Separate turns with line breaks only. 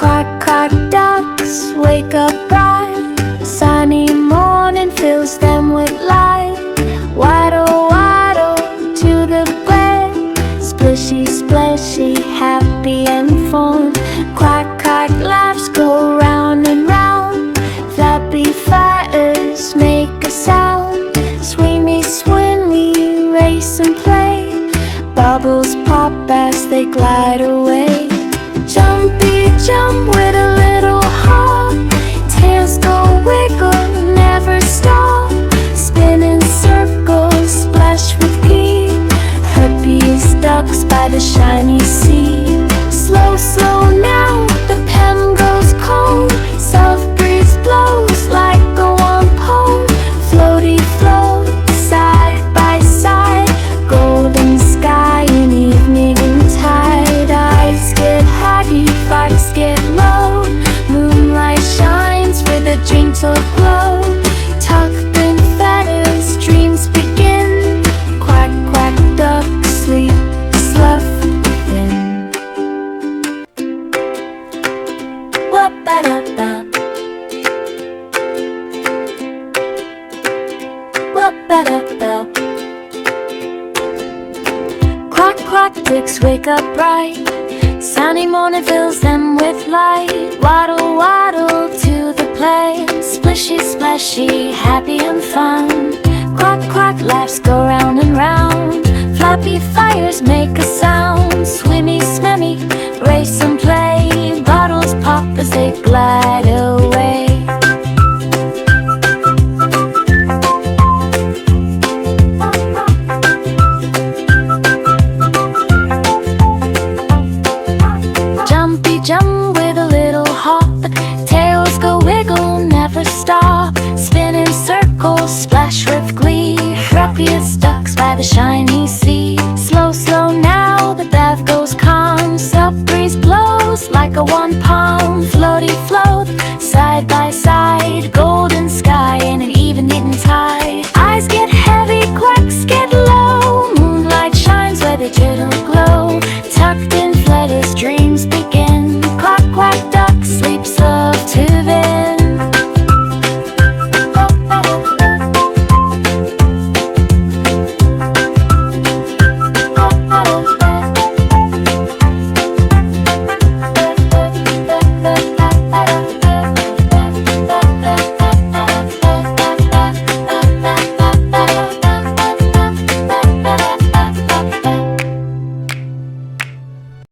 Quack, quack ducks wake up bright. Sunny morning fills them with light. Waddle, waddle to the bed. Splishy, splashy, happy and fun. Quack, quack laughs go round and round. Flappy fires make a sound. Swingy, swingy, race and play. Bubbles pop as they glide away. Jumpy, jump with a little hop. Tails go wiggle, never stop. Spin in circles, splash with glee. Happiest ducks by the shiny sea. Slow, slow now, the pen goes cold. Soft breeze blows like a warm pole. Floaty float, side by side. Golden sky in evening tide. Eyes get happy, sparks get low. Moonlight shines with a gentle glow. Tucked in feathers, dreams begin. Quack, quack ducks sleep, slough within. Whoop-a-da-da. Whoop-a-da-da. Quack, quack ducks wake up bright. Sunny morning fills them with light. Waddle, waddle to the play. Splishy, splashy, happy and fun. Quack, quack laughs go round and round. Flappy fires make a sound. Swimmy, swimmy, race and play. Bottles pop as they glide away. Jumpy, jump with a little hop. Tails go wiggle, never stop. Spin in circles, splash with glee. Happiest ducks by the shiny sea. Slow, slow now, the bath goes calm. Soft breeze blows like a warm palm.